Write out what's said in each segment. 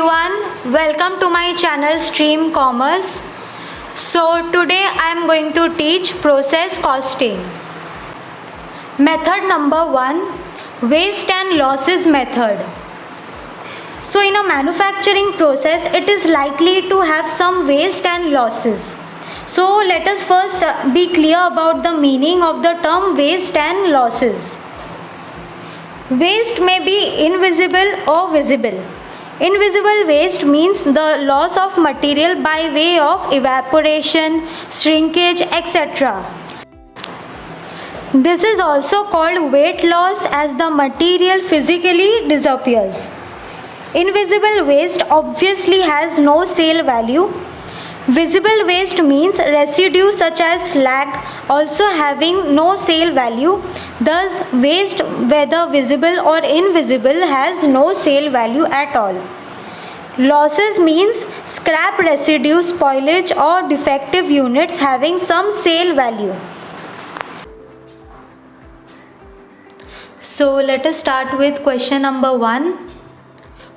everyone, welcome to my channel Stream Commerce. So today I am going to teach process costing. Method number 1, waste and losses method. So in a manufacturing process it is likely to have some waste and losses. So let us first be clear about the meaning of the term waste and losses. Waste may be invisible or visible. Invisible waste means the loss of material by way of evaporation, shrinkage, etc. This is also called weight loss as the material physically disappears. Invisible waste obviously has no sale value. Visible waste means residue such as slag also having no sale value. Thus, waste whether visible or invisible has no sale value at all. Losses means scrap residue, spoilage or defective units having some sale value. So let us start with question number 1.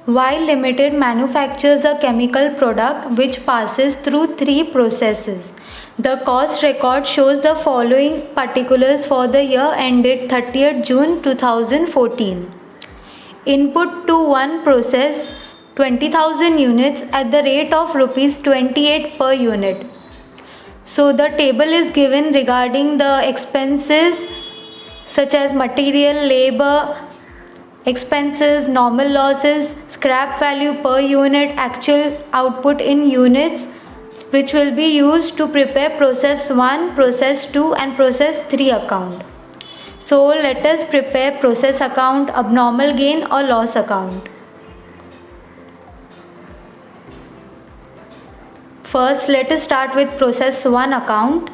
While Limited manufactures a chemical product which passes through 3 processes, the cost record shows the following particulars for the year ended 30th June 2014. Input to one process 20,000 units at the rate of rupees 28 per unit. So the table is given regarding the expenses such as material, labor, expenses, normal losses, scrap value per unit, actual output in units, which will be used to prepare process 1, process 2 and process 3 account. So let us prepare process account, abnormal gain or loss account. First, let us start with process 1 account.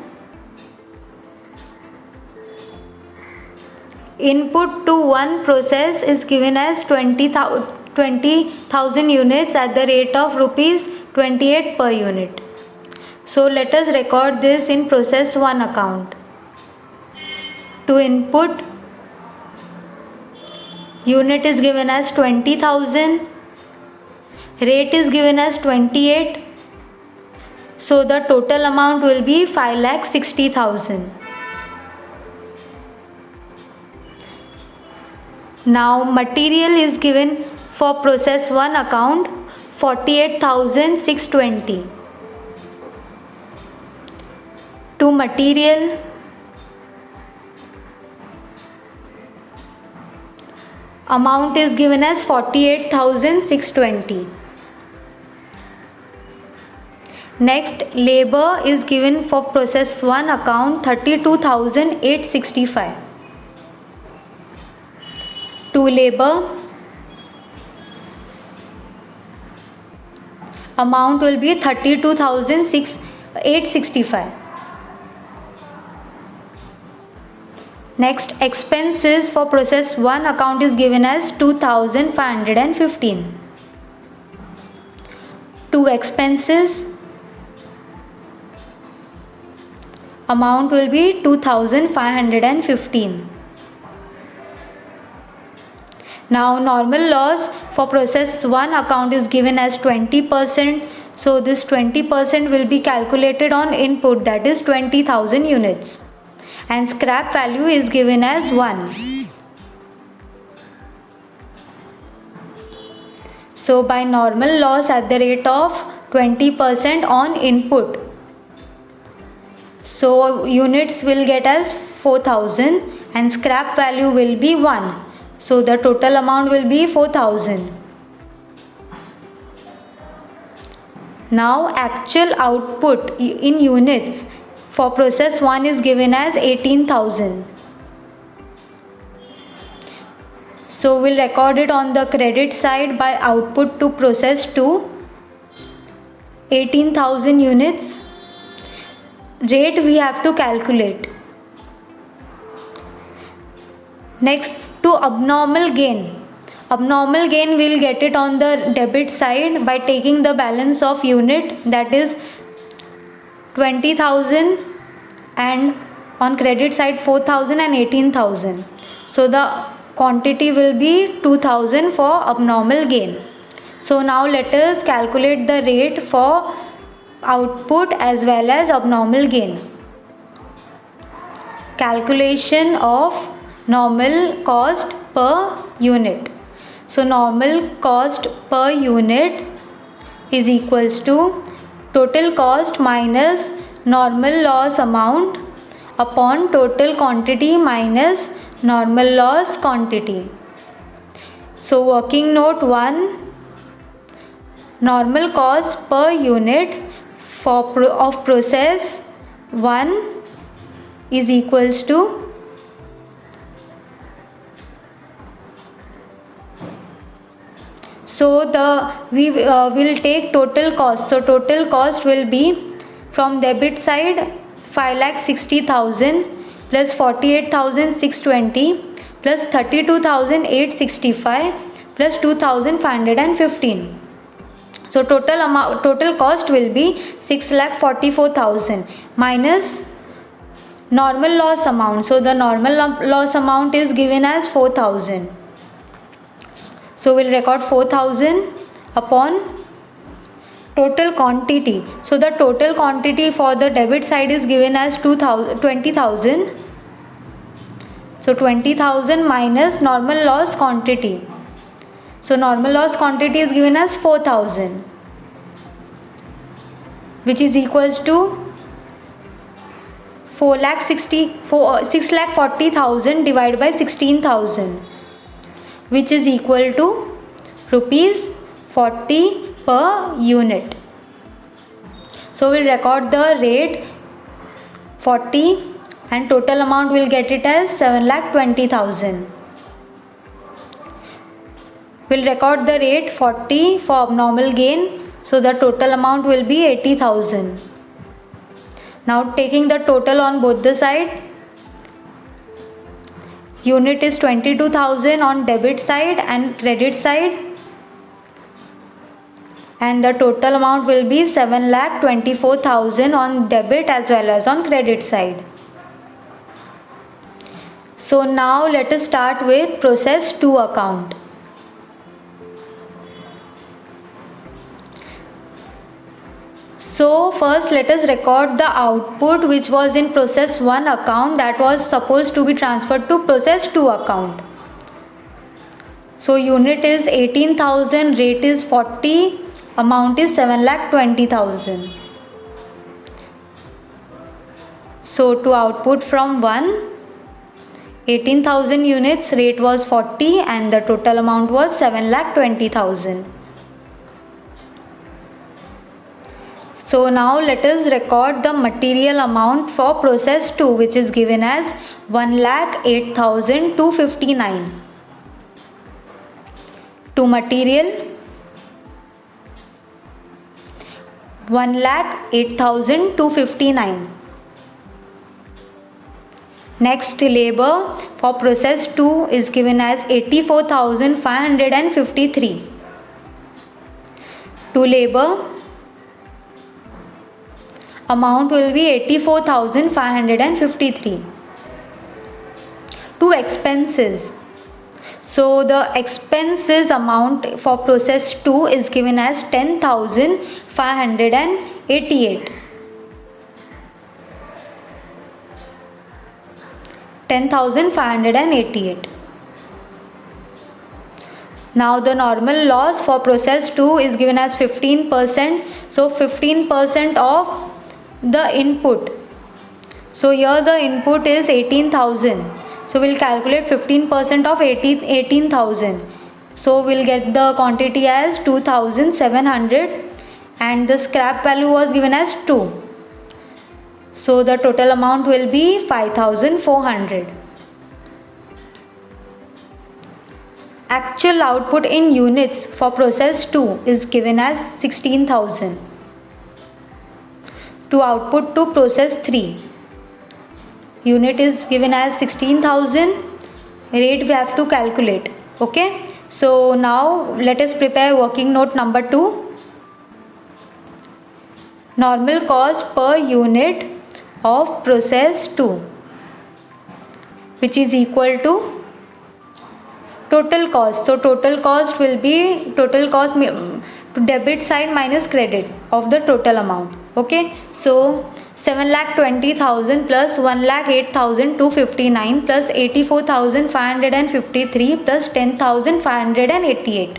Input to one process is given as 20,000 units at the rate of rupees 28 per unit. So let us record this in process 1 account. To input, unit is given as 20,000, rate is given as 28. So the total amount will be 5,60,000. Now material is given for process 1 account 48,620. To material, amount is given as 48,620. Next, labor is given for process 1 account 32,865. To labor, amount will be 32,865. Next, expenses for process 1 account is given as 2,515. To expenses, amount will be 2,515. Now normal loss for process 1 account is given as 20%. So this 20% will be calculated on input, that is 20,000 units. And scrap value is given as 1. So by normal loss at the rate of 20% on input, so units will get as 4,000 and scrap value will be 1. So the total amount will be 4,000. Now actual output in units for process 1 is given as 18,000. So we'll record it on the credit side by output to process 2, 18,000 units. Rate we have to calculate. Next, to abnormal gain. Abnormal gain we'll get it on the debit side by taking the balance of unit, that is 20,000, and on credit side 4,000 and 18,000. So the quantity will be 2,000 for abnormal gain. So now let us calculate the rate for output as well as abnormal gain. Calculation of normal cost per unit. So normal cost per unit is equals to total cost minus normal loss amount upon total quantity minus normal loss quantity. So working note 1, normal cost per unit of process 1 is equals to we will take total cost. So total cost will be from debit side 5,60,000 plus 48,620 plus 32,865 plus 2,515. So total cost will be 6,44,000 minus normal loss amount. So the normal loss amount is given as 4,000. So we'll record 4,000 upon total quantity. So the total quantity for the debit side is given as 20,000. So 20,000 minus normal loss quantity. So normal loss quantity is given as 4,000, which is equals to 6,40,000 divided by 16,000, which is equal to rupees 40 per unit. So we'll record the rate 40 and total amount we'll get it as 7,20,000. We'll record the rate 40 for abnormal gain. So the total amount will be 80,000. Now taking the total on both the side, unit is 22,000 on debit side and credit side, and the total amount will be 7,24,000 on debit as well as on credit side. So now let us start with process 2 account. So first let us record the output which was in process 1 account that was supposed to be transferred to process 2 account. So unit is 18,000, rate is 40, amount is 7,20,000. So to output from 1, 18,000 units, rate was 40 and the total amount was 7,20,000. So now let us record the material amount for process 2, which is given as 1,08,259. To material 1,08,259. Next, labor for process 2 is given as 84,553. To labor, amount will be 84,553. To expenses, so the expenses amount for process 2 is given as 10,588. 10,588. Now the normal loss for process 2 is given as 15%. So 15% of the input. So here the input is 18,000. So we'll calculate 15% of 18,000. So we'll get the quantity as 2,700 and the scrap value was given as 2. So the total amount will be 5,400. Actual output in units for process 2 is given as 16,000. To output to process 3, unit is given as 16,000, rate we have to calculate. Okay, so now let us prepare working note number 2. Normal cost per unit of process 2, which is equal to total cost. So total cost will be total cost debit side minus credit of the total amount. Okay, so 7,20,000 plus 1,08,259 plus 84,553 plus 10,588.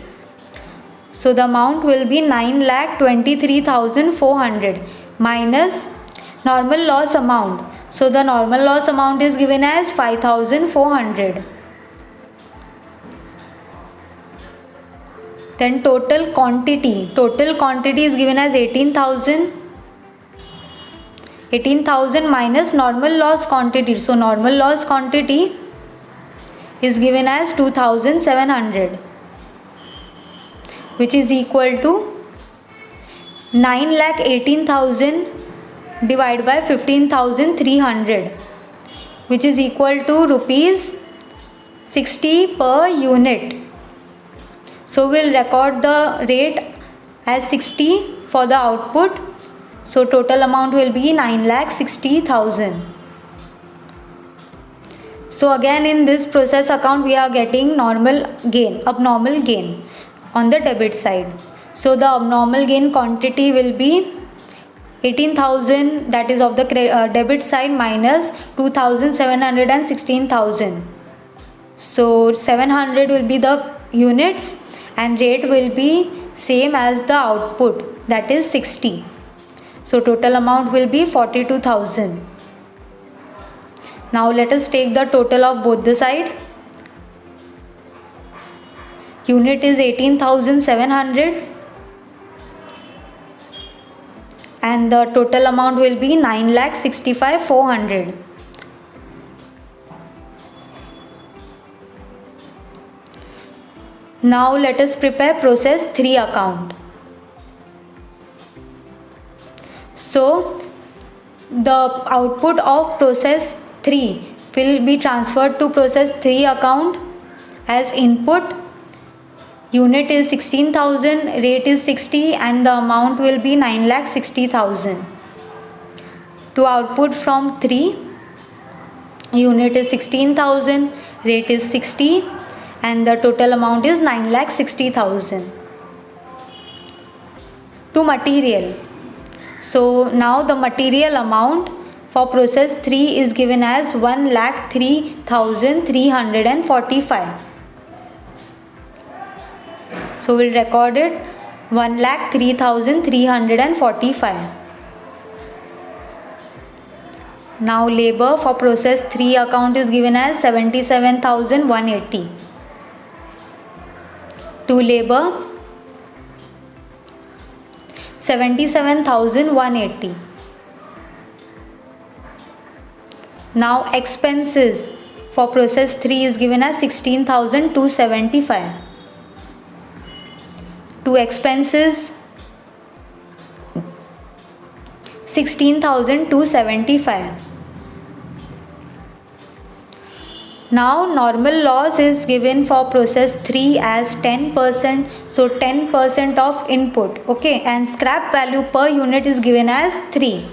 So the amount will be 9,23,400 minus normal loss amount. So the normal loss amount is given as 5,400. Then total quantity is given as 18,000 minus normal loss quantity. So normal loss quantity is given as 2,700, which is equal to 9,18,000 divided by 15,300, which is equal to rupees 60 per unit. So we'll record the rate as 60 for the output. So total amount will be 9,60,000. So again in this process account we are getting abnormal gain on the debit side. So the abnormal gain quantity will be 18,000, that is of the debit side, minus 2,700 and 16,000. So 700 will be the units and rate will be same as the output, that is 60. So total amount will be 42,000. Now let us take the total of both the side. Unit is 18,700 and the total amount will be 9,65,400. Now let us prepare process 3 account. So the output of process 3 will be transferred to process 3 account as input. Unit is 16,000, rate is 60 and the amount will be 9,60,000. To output from 3, unit is 16,000, rate is 60 and the total amount is 9,60,000. To material. So now the material amount for process 3 is given as 1,03,345. So we'll record it 1,03,345. Now labor for process 3 account is given as 77,180. To labor 77,180. Now expenses for process 3 is given as 16,275. To expenses 16,275. Now normal loss is given for process 3 as 10%. So 10% of input. Okay, and scrap value per unit is given as 3.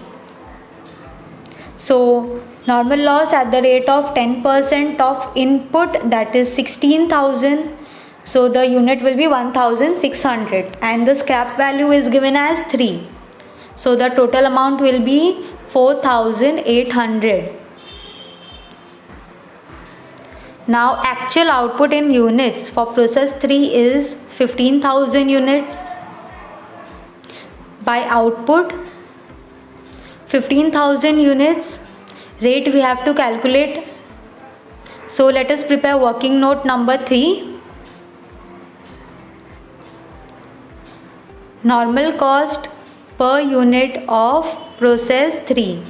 So normal loss at the rate of 10% of input, that is 16,000. So the unit will be 1,600 and the scrap value is given as 3. So the total amount will be 4,800. Now actual output in units for process 3 is 15,000 units. By output 15,000 units, rate we have to calculate. So let us prepare working note number 3. Normal cost per unit of process 3,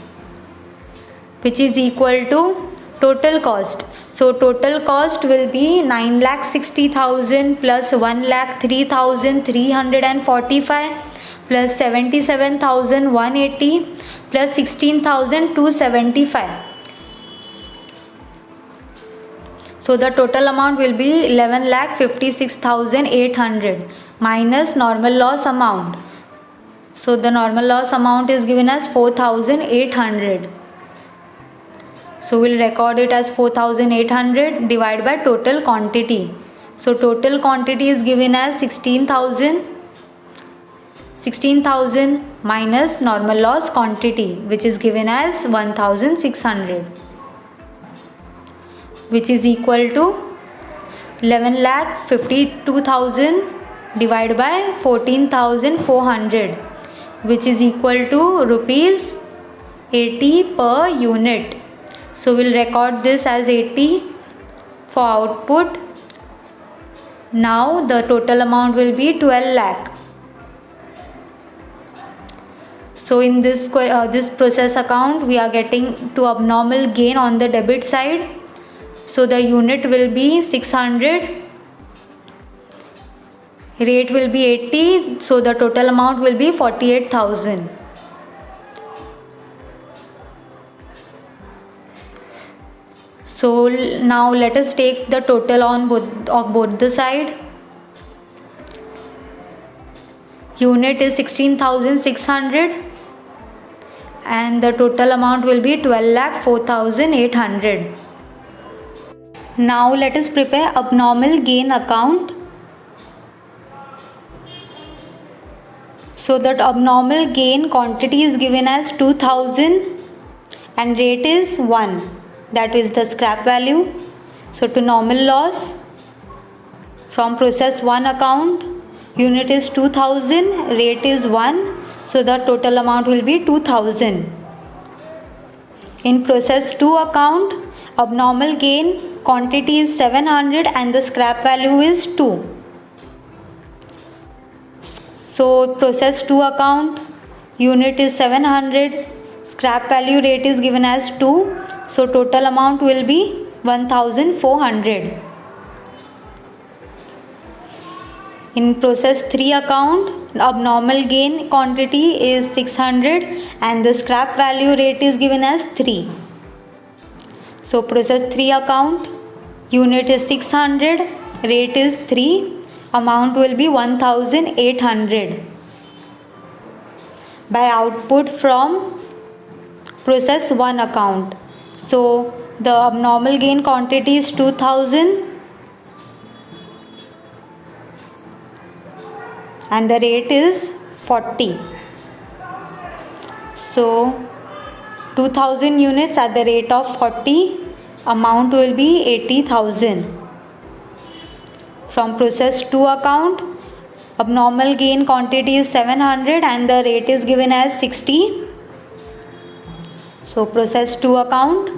which is equal to total cost. So total cost will be 9,60,000 plus 1,03,345 plus 77,180 plus 16,275. So the total amount will be 11,56,800 minus normal loss amount. So the normal loss amount is given as 4,800. So we'll record it as 4,800 divided by total quantity. So total quantity is given as 16,000 minus normal loss quantity, which is given as 1,600, which is equal to 11,52,000 divided by 14,400, which is equal to rupees 80 per unit. So we'll record this as 80 for output. Now the total amount will be 12 lakh. So in this process account, we are getting to abnormal gain on the debit side. So the unit will be 600, rate will be 80, so the total amount will be 48,000. So now let us take the total on both the side. Unit is 16,600 and the total amount will be 12,04,800. Now let us prepare abnormal gain account. So that abnormal gain quantity is given as 2,000 and rate is 1, that is the scrap value. So to normal loss, from process 1 account, unit is 2,000, rate is 1, so the total amount will be 2,000. In process 2 account, abnormal gain quantity is 700 and the scrap value is 2. So process 2 account, unit is 700, scrap value rate is given as 2, so total amount will be 1,400. In process 3 account, abnormal gain quantity is 600 and the scrap value rate is given as 3. So process 3 account, unit is 600, rate is 3, amount will be 1,800. By output from process 1 account. So the abnormal gain quantity is 2,000 and the rate is 40. So 2,000 units at the rate of 40, amount will be 80,000. From process 2 account, abnormal gain quantity is 700 and the rate is given as 60. So process 2 account,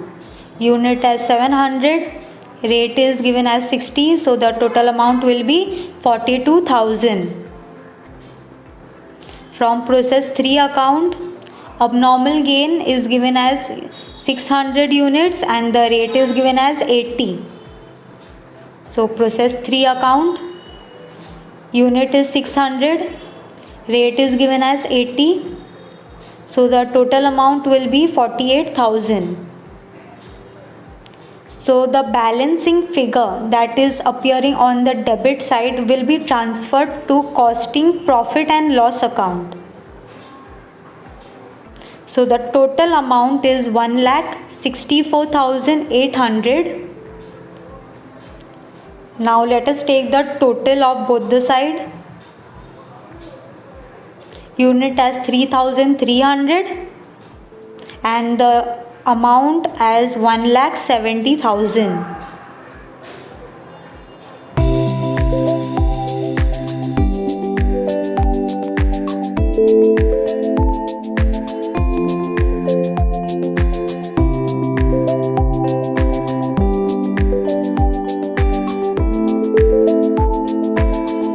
unit as 700, rate is given as 60, so the total amount will be 42,000. From process 3 account, abnormal gain is given as 600 units and the rate is given as 80. So process 3 account, unit is 600, rate is given as 80, so the total amount will be 48,000. So the balancing figure that is appearing on the debit side will be transferred to costing profit and loss account. So the total amount is 1,64,800. Now let us take the total of both the side. Unit as 3,300 and the amount as 1,70,000.